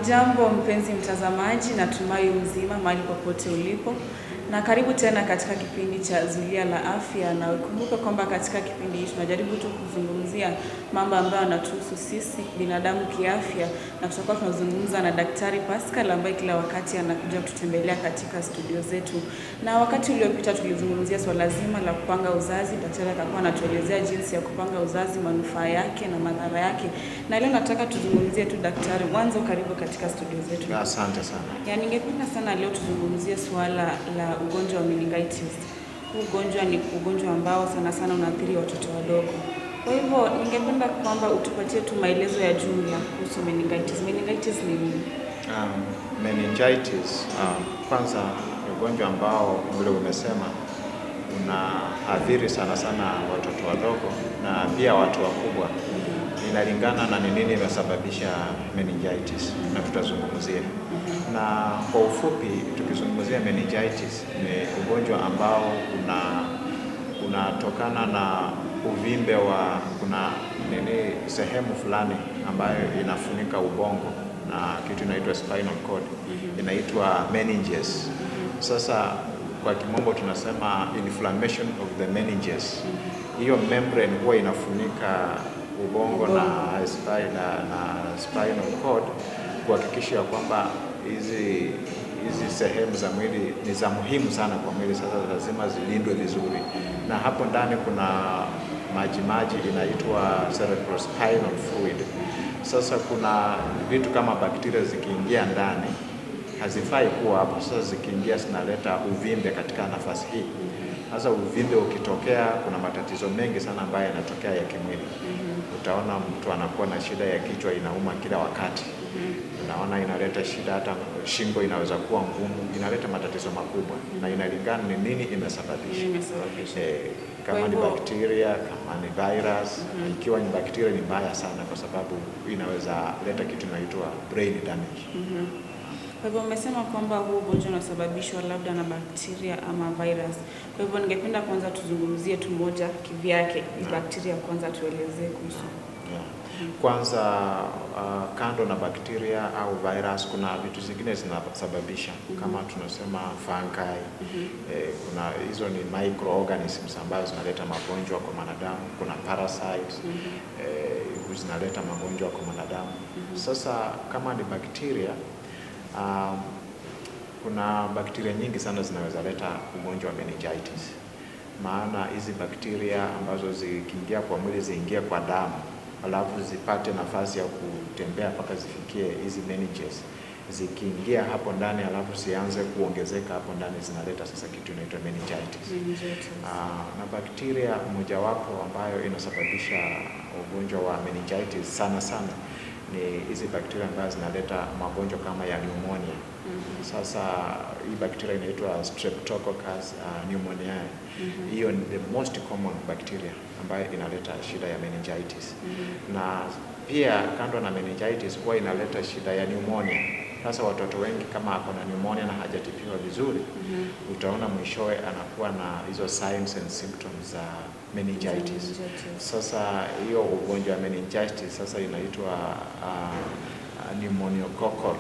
Hujambo mpenzi mtazamaji, natumai mzima mahali popote ulipo. Na karibu tena katika kipindi cha Zulia La Afya, na ukumbuke kwamba katika kipindi hiki tunajaribu tu kuzungumzia mambo ambayo yanatuhusu sisi binadamu kiafya, na tutakuwa tunazungumza na Daktari Pascal ambaye kila wakati anakuja kututembelea katika studio zetu. Na wakati uliopita tulizungumzia swala zima la kupanga uzazi. Daktari akakuwa anatuelezea jinsi ya kupanga uzazi, manufaa yake na madhara yake. Na leo nataka tuzungumzie tu daktari, mwanzo karibu katika studio zetu. Asante sana. Ningependa sana leo tuzungumzie swala la ugonjwa wa meningitis. Ugonjwa ni ugonjwa ambao sana sana unaathiri watoto wadogo. Kwa hivyo ningependa kwamba utupatie tu maelezo ya jumla kuhusu meningitis. Meningitis ni nini? Meningitis kwanza ni ugonjwa ambao vile umesema unaathiri sana sana watoto wadogo na pia watu wakubwa. Inalingana na nini imesababisha meningitis na tutazungumzia. Na kwa ufupi tukizungumzia meningitis ni ugonjwa ambao unatokana na uvimbe wa sehemu fulani ambayo inafunika ubongo na kitu inaitwa spinal cord, inaitwa meninges. Sasa kwa kimombo tunasema inflammation of the meninges. Hiyo membrane huwa inafunika ubongo na spinal cord kuhakikisha kwamba hizi sehemu za mwili ni za muhimu sana kwa mwili. Sasa lazima zilindwe vizuri, na hapo ndani kuna maji inaitwa cerebrospinal fluid. Sasa kuna vitu kama bakteria zikiingia ndani hazifai kuwa hapo. Sasa zikiingia zinaleta uvimbe katika nafasi hii. Sasa uvimbe ukitokea, kuna matatizo mengi sana ambayo yanatokea ya kimwili. Utaona mtu anakuwa na shida ya kichwa, inauma kila wakati. Unaona inaleta shida, hata shingo inaweza kuwa ngumu, inaleta matatizo makubwa, na inalingana ni nini imesababisha. Kama ni bakteria, kama ni virus. Ikiwa ni bakteria ni mbaya sana, kwa sababu inaweza leta kitu inaitwa brain damage. Kwa hivyo umesema kwamba huu ugonjwa unasababishwa labda na bakteria ama virus. Kwa hivyo ningependa kwanza tuzungumzie tu moja kivyake. Bakteria kwanza tuelezee kuhusu. Kwanza kando na bakteria au virus, kuna vitu zingine zinasababisha kama tunasema fungi. Kuna hizo ni microorganisms ambazo zinaleta magonjwa kwa wanadamu. Kuna parasites zinaleta magonjwa kwa wanadamu. Sasa kama ni bakteria, kuna bakteria nyingi sana zinaweza leta ugonjwa wa meningitis. Maana hizi bakteria ambazo zikiingia kwa mwili ziingie kwa damu, alafu zipate nafasi ya kutembea mpaka zifikie hizi meninges. Zikiingia hapo ndani alafu zianze kuongezeka hapo ndani, zinaleta sasa kitu inaitwa meningitis. Na bakteria mojawapo ambayo inasababisha ugonjwa wa meningitis sana sana ni hizi bakteria ambazo zinaleta magonjwa kama ya pneumonia. Sasa hii bakteria inaitwa Streptococcus pneumoniae. Hiyo ni the most common bacteria ambayo inaleta shida ya meningitis. Na pia kando na meningitis huwa inaleta shida ya pneumonia. Sasa watoto wengi kama ako na pneumonia na hajatibiwa vizuri, utaona mwishowe anakuwa na hizo signs and symptoms za meningitis. Sasa hiyo ugonjwa wa meningitis sasa inaitwa pneumococcal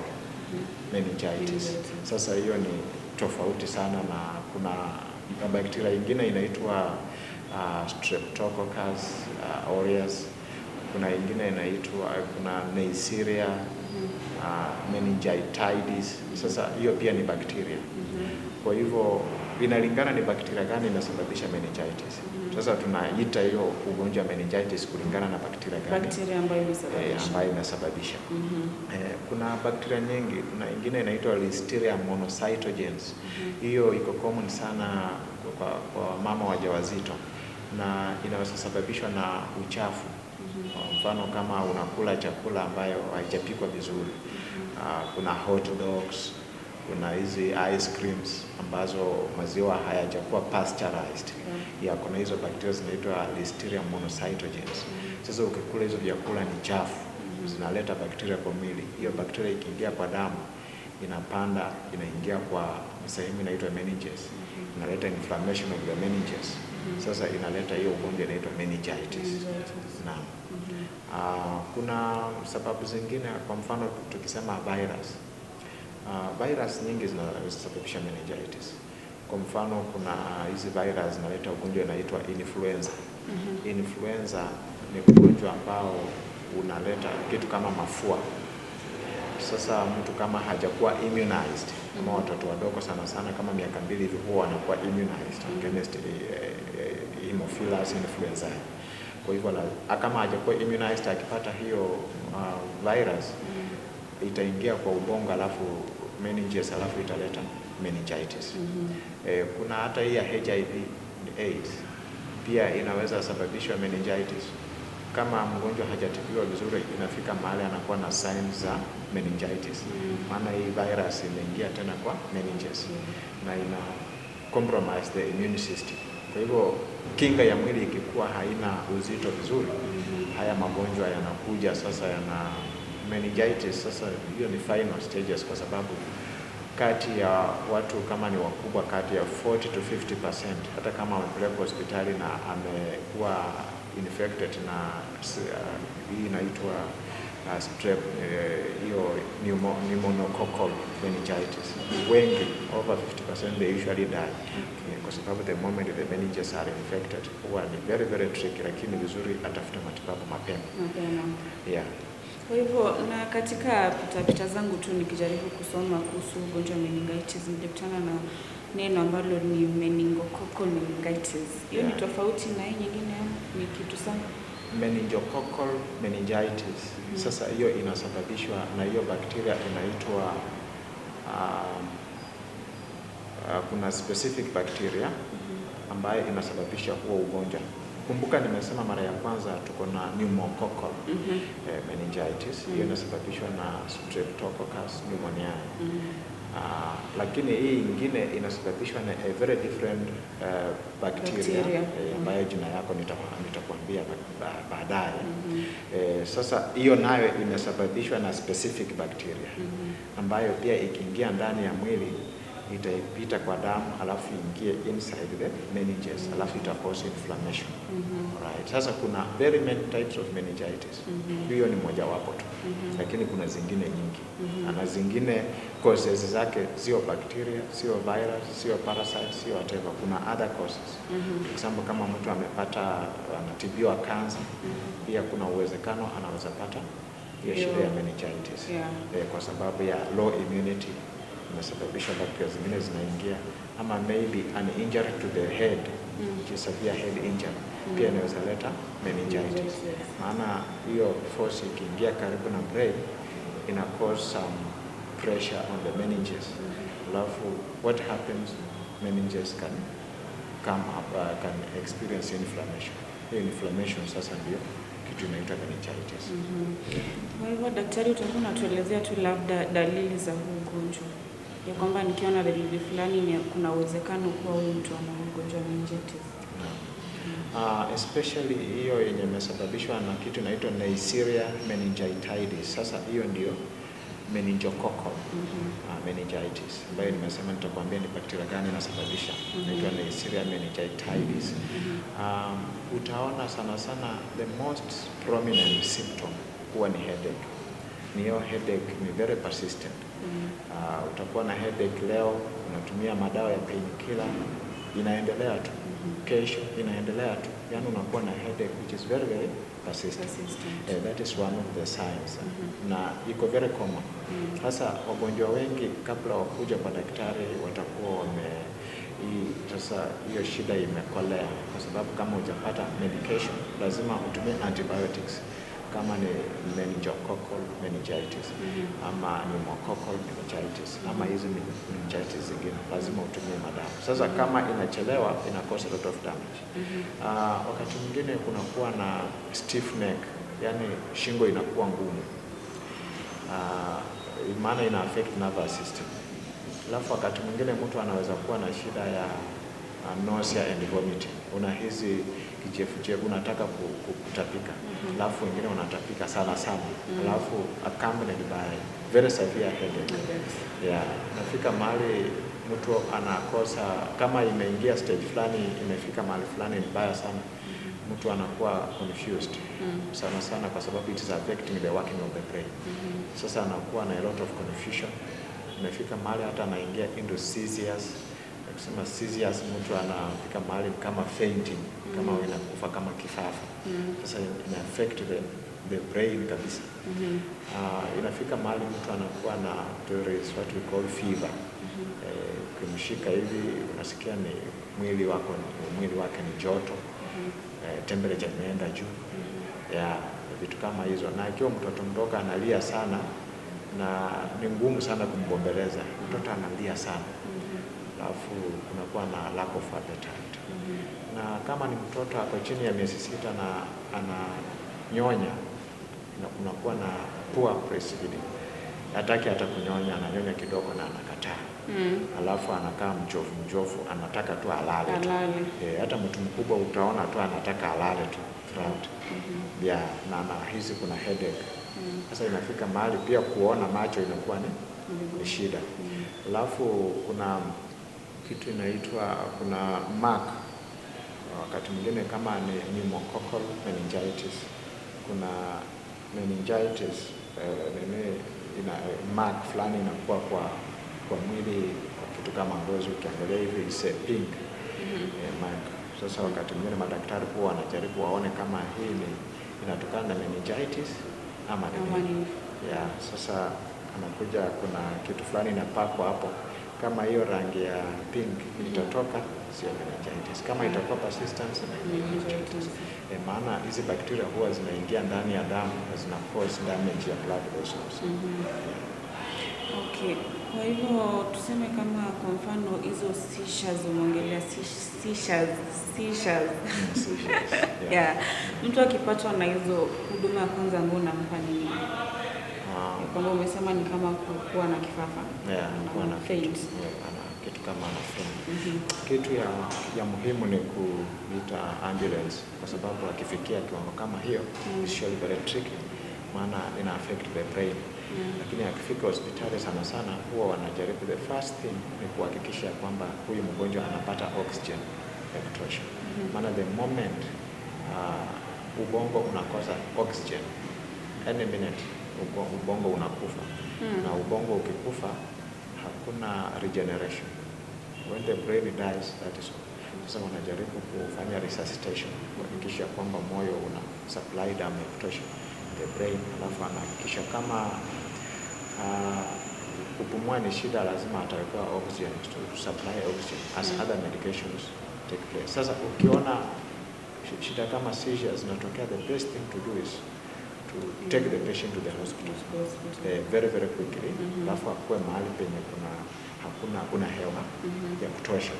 meningitis. Sasa hiyo ni tofauti sana, na kuna bakteria nyingine inaitwa Streptococcus aureus. Kuna ingine inaitwa Neisseria meningitidis. Sasa hiyo pia ni bakteria. Kwa hivyo inalingana ni bakteria gani inasababisha meningitis. Sasa tunaita hiyo ugonjwa wa meningitis kulingana na bakteria gani ambayo inasababisha. Kuna bakteria nyingi. Kuna ingine inaitwa Listeria monocytogenes. Hiyo iko common sana kwa mama wajawazito, na inaweza sababishwa na uchafu. Kwa mfano kama unakula chakula ambayo haijapikwa vizuri. Kuna hot dogs, kuna hizi ice creams ambazo maziwa hayajakuwa pasteurized. Kuna hizo bakteria zinaitwa Listeria monocytogenes. Sasa ukikula hizo vyakula ni chafu, zinaleta bakteria kwa mwili. Hiyo bakteria ikiingia kwa damu inapanda, inaingia kwa sehemu inaitwa meninges, inaleta inflammation of the meninges. Sasa inaleta hiyo ugonjwa inaitwa meningitis. Naam. Kuna sababu zingine, kwa mfano tukisema virus. Virus nyingi zinasababisha meningitis. Kwa mfano kuna hizi virus zinaleta ugonjwa inaitwa influenza. Influenza ni ugonjwa ambao unaleta kitu kama mafua. Sasa mtu kama hajakuwa immunized, kama watoto wadogo sana kama miaka 2 hivi huwa wanakuwa immunized against Haemophilus influenzae. Kwa hivyo kama hajakuwa immunized, akipata hiyo virus itaingia kwa ubongo, alafu meninges, alafu italeta meningitis. Kuna hata hii ya HIV AIDS pia inaweza sababishwa meningitis. Kama mgonjwa hajatibiwa vizuri, inafika mahali anakuwa na signs za meningitis. Maana hii virus imeingia tena kwa meninges na ina compromise the immune system. Kwa hivyo kinga ya mwili ikikuwa haina uzito vizuri, haya magonjwa yanakuja sasa, yana meningitis. Sasa hiyo ni final stages, kwa sababu kati ya watu kama ni wakubwa, kati ya 40 to 50%, hata kama amepelekwa hospitali na amekuwa infected na hii inaitwa strep, hiyo pneumococcal meningitis, wengi over 50% they usually die, kwa sababu the moment the meninges are infected huwa ni very very tricky, lakini vizuri atafuta matibabu mapema. Yeah. Kwa hivyo, na katika pitapita zangu tu nikijaribu kusoma kuhusu ugonjwa wa meningitis, nilikutana na neno ambalo ni meningococcal meningitis. Hiyo ni tofauti na hii nyingine, ni kitu sana? Meningococcal meningitis. Sasa hiyo inasababishwa na hiyo bakteria inaitwa kuna specific bacteria ambayo inasababisha huo ugonjwa. Kumbuka nimesema mara ya kwanza tuko na pneumococcal meningitis. Hiyo inasababishwa na Streptococcus pneumoniae. Lakini hii ingine inasababishwa na a very different bacteria ambayo jina yako nitakwambia baadaye. Sasa hiyo nayo imesababishwa na specific bacteria ambayo pia ikiingia ndani ya mwili itaipita kwa damu, alafu ingie inside the meninges, alafu ita cause inflammation. Right. Sasa kuna very many types of meningitis. Hiyo ni moja wapo tu. Lakini kuna zingine nyingi. Na zingine causes zake sio bacteria, sio virus, sio parasite, sio whatever. Kuna other causes. For example, kama mtu anatibiwa cancer, pia kuna uwezekano anaweza pata hiyo shida ya meningitis. Kwa sababu ya low immunity inasababisha bakteria zingine zinaingia, ama maybe an injury to the head, severe head injury, pia inaweza leta meningitis. Maana hiyo force ikiingia karibu na brain ina cause some pressure on the meninges. Alafu what happens, meninges can come up, can experience inflammation. Hiyo inflammation sasa ndio kitu inaitwa meningitis. Kwa hivyo daktari, utakuwa unatuelezea tu labda dalili za huu ugonjwa, ya kwamba nikiona dalili fulani kuna uwezekano kuwa huyu mtu ana ugonjwa wa meningitis? Especially hiyo yenye imesababishwa na kitu inaitwa Neisseria meningitidis. Sasa hiyo ndio meningococcal meningitis, ambayo nimesema nitakwambia ni bakteria gani inasababisha. Inaitwa Neisseria meningitidis. Utaona sana the most prominent symptom huwa ni headache. Hiyo headache ni very persistent. Utakuwa na headache leo, unatumia madawa ya painkiller, inaendelea tu. Kesho inaendelea tu. Yaani unakuwa na headache which is very very persistent. That is one of the signs. Na iko very common. Sasa wagonjwa wengi kabla wakuja kwa daktari watakuwa sasa hiyo shida imekolea, kwa sababu kama hujapata medication lazima utumie antibiotics. Kama ni meningococcal meningitis ama pneumococcal meningitis ama hizi meningitis zingine, lazima utumie madawa. Sasa kama inachelewa ina cause a lot of damage. Wakati mwingine kunakuwa na stiff neck, yani shingo inakuwa ngumu. Maana ina affect nervous system. Alafu wakati mwingine mtu anaweza kuwa na shida ya nausea and vomiting. Unahisi kichefuchefu, unataka kutapika. Alafu wengine wanatapika sana. Alafu accompanied by very severe headache. Yeah, nafika mahali mtu anakosa, kama imeingia stage fulani, imefika mahali fulani ni mbaya sana, mtu anakuwa confused sana sana, kwa sababu it is affecting the working of the brain. Sasa anakuwa na a lot of confusion, imefika mahali hata anaingia into seizures. Kusema seizures, mtu anafika mahali kama fainting, kama inakufa kama kifafa. Sasa ina affect the brain kabisa. Inafika mahali mtu anakuwa na there is what we call fever. Kumshika hivi unasikia ni mwili wake ni joto, temperature imeenda juu. Vitu kama hizo. Na ikiwa mtoto mdogo analia sana, na ni ngumu sana kumbombeleza, mtoto analia sana, alafu kunakuwa na lack of appetite. Na kama ni mtoto ako chini ya miezi 6 na ananyonya, na kunakuwa na poor breastfeeding, hataki hata kunyonya, ananyonya kidogo na anakataa. Alafu anakaa mjofu, anataka tu alale. Hata mtu mkubwa utaona tu anataka alale tu throughout. Na anahisi kuna headache. Sasa inafika mahali pia kuona macho inakuwa ni shida. Alafu kuna kitu inaitwa, kuna mark, wakati mwingine kama ni pneumococcal meningitis. Kuna meningitis, ina mark fulani inakuwa kwa mwili, kitu kama ngozi, ukiangalia hivi is a pink mark. Sasa wakati mwingine madaktari huwa wanajaribu waone kama hii inatokana na meningitis ama nini. Sasa anakuja, kuna kitu fulani inapakwa hapo, kama hiyo rangi ya pink itatoka, sio meningitis. Kama itakuwa persistent na meningitis. Maana hizi bakteria huwa zinaingia ndani ya damu na zina cause damage ya blood vessels. Okay. Kwa hivyo tuseme kama kwa mfano hizo seizures umeongelea seizures. Mtu akipatwa na hizo, huduma ya kwanza ambayo unampa ni kwamba umesema ni kama kuwa na kifafa. Kuwa na faint. Kitu kama na faint. Kitu ya muhimu ni kuita ambulance, kwa sababu akifikia kiwango kama hiyo is surely very tricky, maana ina affect the brain. Lakini akifika hospitali sana sana huwa wanajaribu, the first thing ni kuhakikisha kwamba huyu mgonjwa anapata oxygen ya kutosha. Maana the moment ubongo unakosa oxygen, any minute ubongo unakufa. Na ubongo ukikufa hakuna regeneration. When the brain dies, that is all. Sasa wanajaribu kufanya resuscitation, kuhakikisha kwamba moyo una supply damu ya kutosha the brain, alafu anahakikisha kama kupumua ni shida, lazima atawekewa oxygen to supply oxygen as other medications take place. Sasa ukiona shida kama seizures zinatokea, the best thing to do is to take the patient to the hospital very very quickly. Alafu akuwe mahali penye hakuna hewa ya kutosha,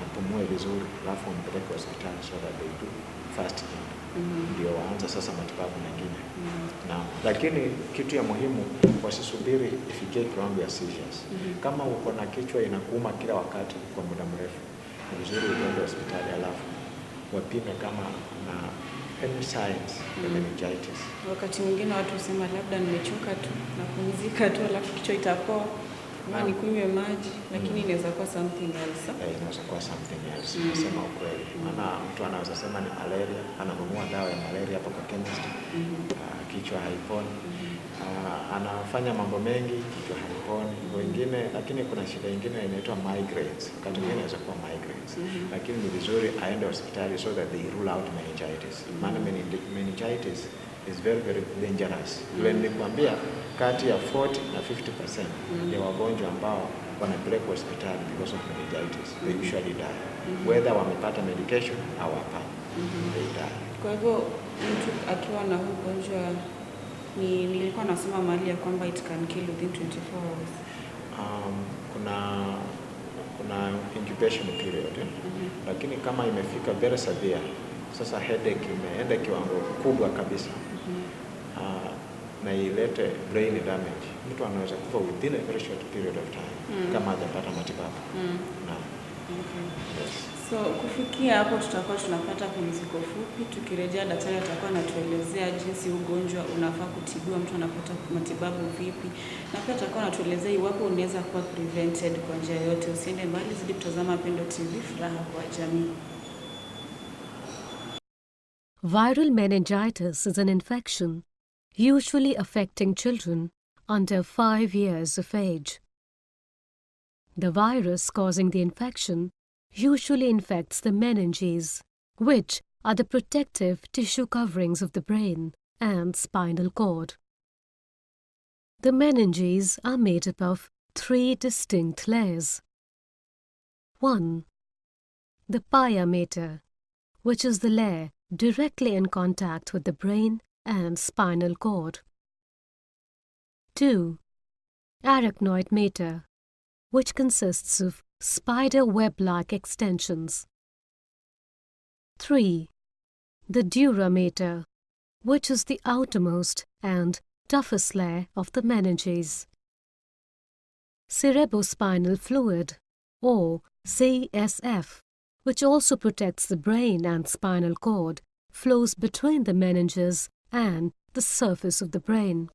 apumue vizuri, alafu mpeleke hospitali so that they do first aid. Ndio waanza sasa matibabu mengine. Lakini kitu ya muhimu, wasisubiri ifikie kiwango ya seizures. Kama uko na kichwa inakuuma kila wakati kwa muda mrefu, ni vizuri uende hospitali, alafu wapime kama na any signs ya meningitis. Wakati mwingine watu husema labda nimechoka tu, napumzika tu, alafu kichwa itapoa, ama nikunywe maji, lakini inaweza kuwa something else. Inaweza kuwa something else. Nasema ukweli. Maana mtu anaweza sema ni malaria, ananunua dawa ya malaria hapo kwa chemist, kichwa haiponi. Anafanya mambo mengi, kichwa haiponi. Wengine, lakini kuna shida nyingine inaitwa migraines. Wakati mwingine inaweza kuwa migraines. Lakini ni vizuri aende hospitali so that they rule out meningitis. Maana meningitis is very very dangerous. When nikwambia kati ya 40 na 50% ya wagonjwa ambao wanapelekwa hospitali because of meningitis, they usually die. Whether wamepata medication au hapana, they die. Kwa hivyo mtu akiwa na ugonjwa, nilikuwa nasema mahali ya kwamba it can kill within 24 hours. Kuna incubation period. Lakini kama imefika very severe, sasa headache imeenda kiwango kubwa kabisa, na ilete brain damage, mtu anaweza kufa within a very short period of time kama hajapata matibabu. Yes. So kufikia hapo tutakuwa tunapata pumziko fupi. Tukirejea daktari atakuwa anatuelezea jinsi ugonjwa unafaa kutibiwa, mtu anapata matibabu vipi, na pia atakuwa anatuelezea iwapo unaweza kuwa prevented kwa njia yote. Usiende mbali, zidi kutazama Pendo TV, furaha kwa jamii. Viral meningitis is an infection usually affecting children under 5 years of age. The virus causing the infection usually infects the meninges, which are the protective tissue coverings of the brain and spinal cord. The meninges are made up of 3 distinct layers. 1. The pia mater, which is the layer directly in contact with the brain and spinal cord. 2. Arachnoid mater, which consists of spider web-like extensions. 3. The dura mater, which is the outermost and toughest layer of the meninges. Cerebrospinal fluid, or CSF, which also protects the brain and spinal cord, flows between the meninges and the surface of the brain.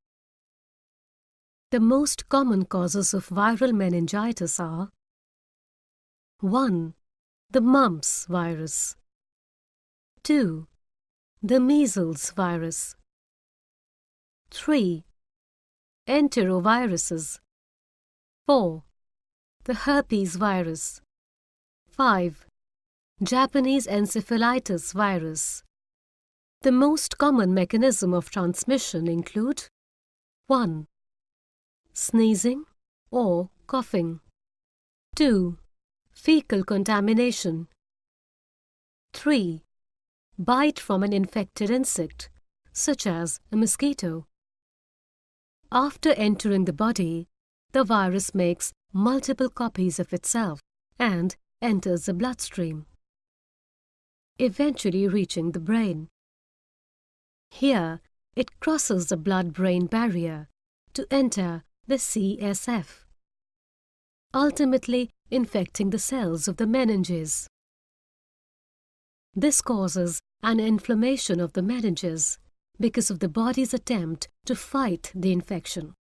The most common causes of viral meningitis are: 1. The mumps virus. 2. The measles virus. 3. Enteroviruses. 4. The herpes virus. 5. Japanese encephalitis virus. The most common mechanism of transmission include: 1. Sneezing or coughing. 2. Fecal contamination. 3. Bite from an infected insect, such as a mosquito. After entering the body, the virus makes multiple copies of itself and enters the bloodstream, eventually reaching the brain. Here, it crosses the blood-brain barrier to enter the CSF, ultimately infecting the cells of the meninges. This causes an inflammation of the meninges because of the body's attempt to fight the infection.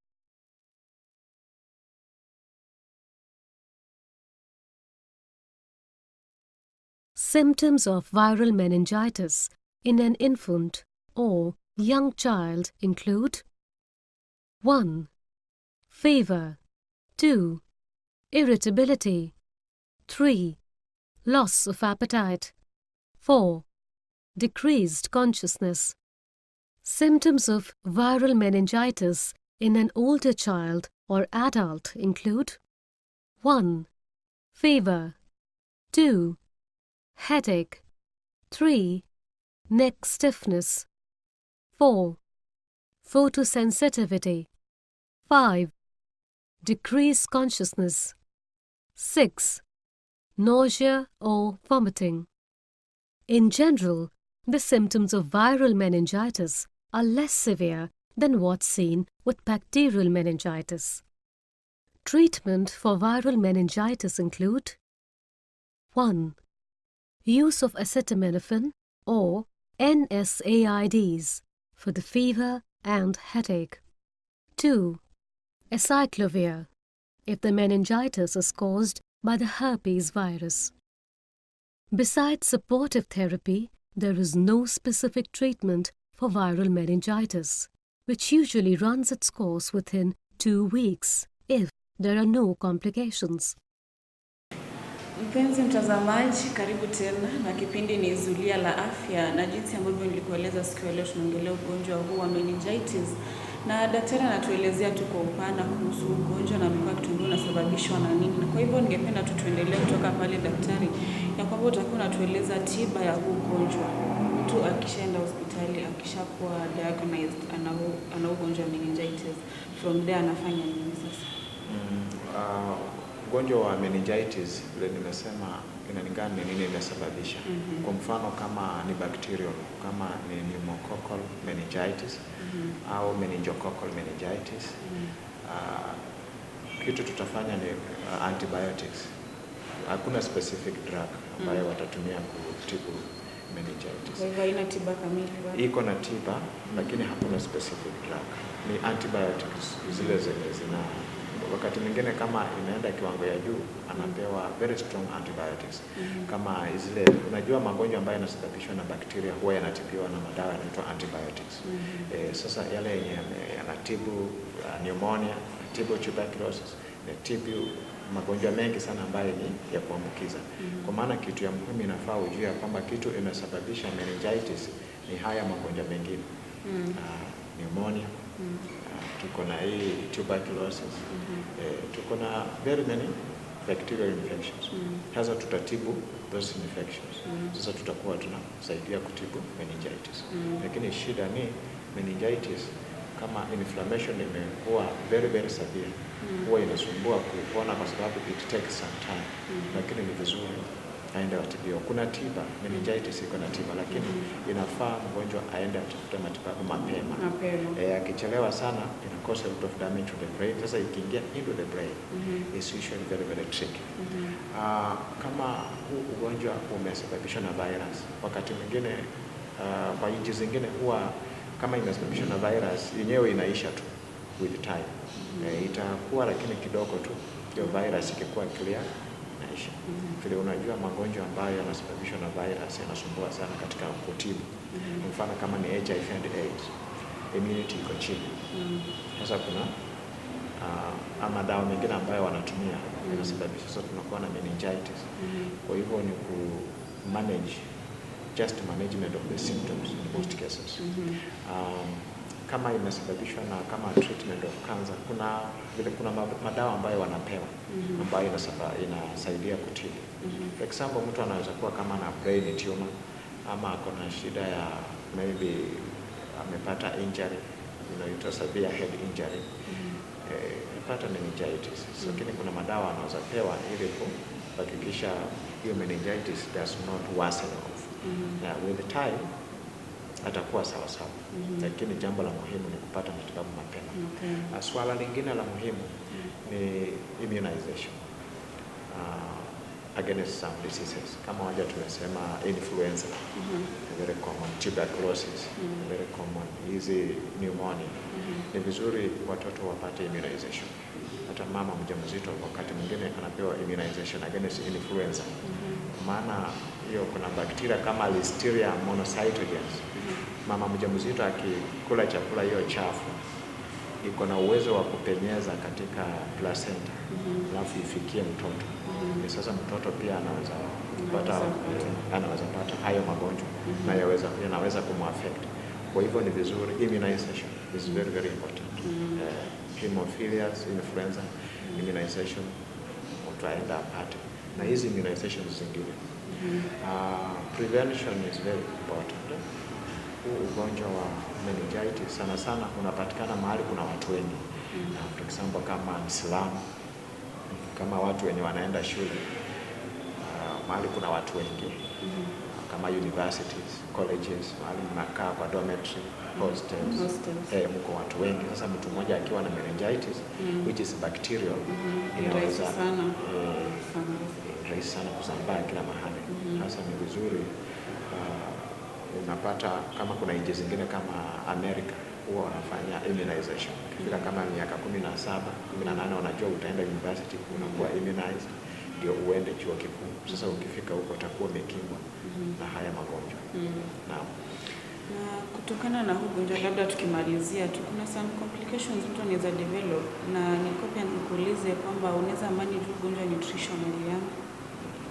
Symptoms of viral meningitis in an infant or young child include: 1. Fever. 2. Irritability. 3. Loss of appetite. 4. Decreased consciousness. Symptoms of viral meningitis in an older child or adult include: 1. Fever. 2. Headache. 3. Neck stiffness. 4. Photosensitivity. 5. Decreased consciousness. 6. Nausea or vomiting. In general, the symptoms of viral meningitis are less severe than what's seen with bacterial meningitis. Treatment for viral meningitis include: 1. Use of acetaminophen or NSAIDs for the fever and headache. 2. Acyclovir if the meningitis is caused by the herpes virus. Besides supportive therapy, there is no specific treatment for viral meningitis, which usually runs its course within 2 weeks if there are no complications. Mpenzi mtazamaji, karibu tena na kipindi ni Zulia La Afya, na jinsi ambavyo nilikueleza siku ya leo tunaongelea ugonjwa huu wa meningitis, na daktari anatuelezea tu kwa upana kuhusu ugonjwa na amekuwa akituambia unasababishwa na nini. Na kwa hivyo ningependa tuendelee kutoka pale daktari, ya kwamba utakuwa unatueleza tiba ya huu ugonjwa. Mtu akishaenda hospitali, akishakuwa diagnosed ana ugonjwa wa meningitis, from there anafanya nini sasa? Ugonjwa wa meningitis vile nimesema inalingana ni nini inasababisha. Kwa mfano kama ni bacterial, kama ni pneumococcal meningitis au meningococcal meningitis, kitu tutafanya ni antibiotics. hakuna specific drug ambayo watatumia kutibu meningitis. Kwa hivyo haina tiba kamili bado? Iko na tiba lakini hakuna specific drug. Ni antibiotics zile zenye zina, wakati mwingine kama inaenda kiwango ya juu anapewa very strong antibiotics. Kama zile, unajua magonjwa ambayo yanasababishwa na bakteria huwa yanatibiwa na madawa yanaitwa antibiotics. Sasa yale yenye yanatibu pneumonia, yanatibu tuberculosis, yanatibu magonjwa mengi sana ambayo ni ya kuambukiza. Kwa maana kitu ya muhimu inafaa ujue ya kwamba kitu inasababisha meningitis ni haya magonjwa mengine. Pneumonia, tuko na hii tuberculosis, tuko na very many bacterial infections. Sasa tutatibu those infections. Sasa tutakuwa tunasaidia kutibu meningitis. Lakini shida ni meningitis kama inflammation imekuwa very severe, huwa inasumbua kupona kwa sababu it takes some time. Lakini ni vizuri aende atibiwe. Kuna tiba, meningitis iko na tiba, lakini inafaa mgonjwa aende atafute matibabu mapema. Akichelewa sana ina cause a lot of damage to the brain. Sasa ikiingia into the brain is usually very tricky. Kama huu ugonjwa umesababishwa na virus, wakati mwingine kwa nchi zingine huwa kama imesababishwa na virus yenyewe inaisha tu with time. Itakuwa lakini kidogo tu, hiyo virus ikikuwa clear inaisha. Vile unajua magonjwa ambayo yanasababishwa na virus yanasumbua sana katika kutibu. Mfano kama ni HIV and AIDS, immunity iko chini. Sasa kuna ama dawa mengine ambayo wanatumia yanasababisha sasa tunakuwa na meningitis. Kwa hivyo ni ku manage, just management of the symptoms in most cases. Kama imesababishwa na kama treatment of cancer, kuna madawa ambayo wanapewa ambayo inasaidia kutibu. For example, mtu anaweza kuwa kama na brain tumor ama ako na shida ya maybe amepata injury, severe head injury, amepata meningitis. Lakini kuna madawa anaweza pewa ili kuhakikisha hiyo meningitis does not worsen off. With the time atakuwa sawa. Lakini jambo la muhimu ni kupata matibabu mapema. Swala lingine la muhimu ni immunization against some diseases. Kama waja tumesema influenza, very common, tuberculosis, very common, hizi pneumonia. Ni vizuri watoto wapate immunization. Hata mama mjamzito wakati mwingine anapewa immunization against influenza. Maana hiyo kuna bakteria kama Listeria monocytogenes. Mama mjamzito akikula chakula hiyo chafu iko na uwezo wa kupenyeza katika placenta, alafu ifikie mtoto. Sasa mtoto pia anaweza pata hayo magonjwa na yanaweza kumaffect. Kwa hivyo ni vizuri immunization is very important. Hemophilia, influenza, immunization mtu aenda apate. Na hizi immunizations zingine. Prevention is very important. Huu ugonjwa wa meningitis sana unapatikana mahali kuna watu wengi. For example, kama Islamu, kama watu wenye wanaenda shule, mahali kuna watu wengi. Kama universities, colleges, mahali mnakaa kwa dormitory, hostels. Mko watu wengi. Sasa mtu mmoja akiwa na meningitis, which is bacterial, inaweza rahisi sana kusambaa kila mahali. Sasa ni vizuri unapata kama kuna nchi zingine kama Amerika huwa wanafanya immunization. Kifika kama miaka 17, 18 unajua utaenda university, unakuwa immunized ndio uende chuo kikuu. Sasa ukifika huko utakuwa umekingwa na haya magonjwa. Naam. Na kutokana na huu ugonjwa, labda tukimalizia tu, kuna some complications mtu anaweza develop, na nikope nikuulize kwamba unaweza manage ugonjwa nutritionally?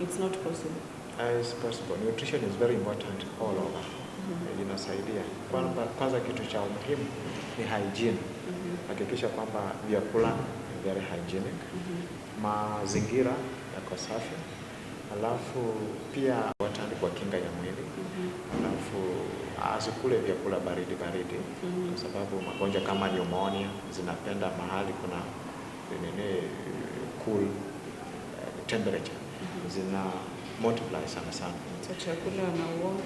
It's not possible. It's possible. Nutrition is very important all over. Inasaidia. Kwanza kitu cha muhimu ni hygiene. Hakikisha kwamba vyakula ni very hygienic. Mazingira yako safi. Alafu pia watani kwa kinga ya mwili. Alafu asikule vyakula baridi. Kwa sababu magonjwa kama pneumonia zinapenda mahali kuna cool temperature. multiply sana sana. So chakula na warm.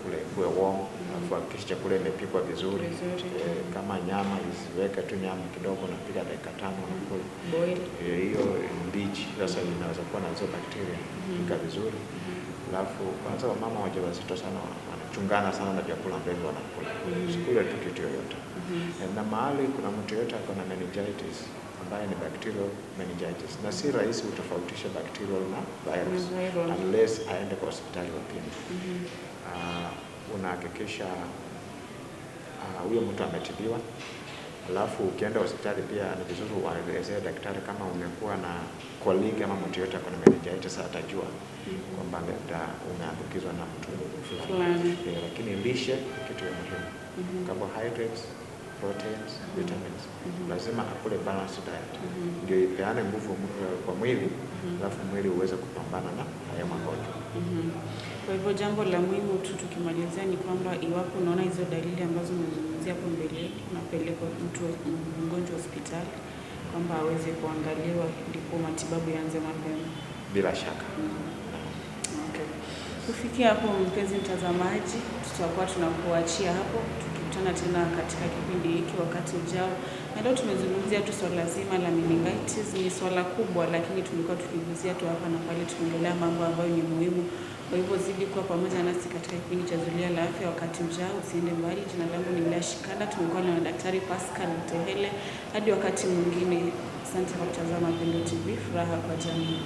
Kule kuwe warm, alafu hakikisha chakula imepikwa vizuri. Kama nyama isiweke tu nyama kidogo na pika dakika 5 na kula. Boil. Hiyo mbichi sasa inaweza kuwa na hizo bakteria. Pika vizuri. Alafu kwanza wamama wajawazito sana wanachungana sana na vyakula ambavyo wanakula. Usikule tu kitu yoyote. Na mahali kuna mtu yote ako na meningitis ambaye ni bacterial meningitis, na si rahisi utofautisha bacterial na virus unless aende kwa hospitali wapime. Unahakikisha huyo mtu ametibiwa. Alafu ukienda hospitali pia ni vizuri uelezee daktari kama umekuwa na colleague ama mtu yote ako na meningitis, atajua kwamba labda umeambukizwa na mtu fulani. Lakini lishe kitu ya muhimu. Carbohydrates, proteins, vitamins. Lazima akule balanced diet. Ndio ipeane nguvu kwa mwili, alafu mwili uweze kupambana na haya magonjwa. Kwa hivyo jambo la muhimu tu tukimalizia ni kwamba iwapo unaona hizo dalili ambazo umezungumzia hapo mbele, unapeleka mtu mgonjwa hospitali kwamba aweze kuangaliwa ndipo matibabu yaanze mapema. Bila shaka. Okay. Kufikia hapo mpenzi mtazamaji, tutakuwa tunakuachia hapo. Tukutana tena katika kipindi hiki wakati ujao. Na leo tumezungumzia tu swala zima la meningitis. Ni swala kubwa, lakini tulikuwa tukiguzia tu hapa na pale, tunaongelea mambo ambayo ni muhimu. Kwa hivyo zidi kuwa pamoja nasi katika kipindi cha Zulia la Afya wakati ujao. Usiende mbali. Jina langu ni Mila Shikanda. Tumekuwa na Daktari Pascal Mtehele. Hadi wakati mwingine. Asante kwa kutazama Pendo TV, furaha kwa jamii.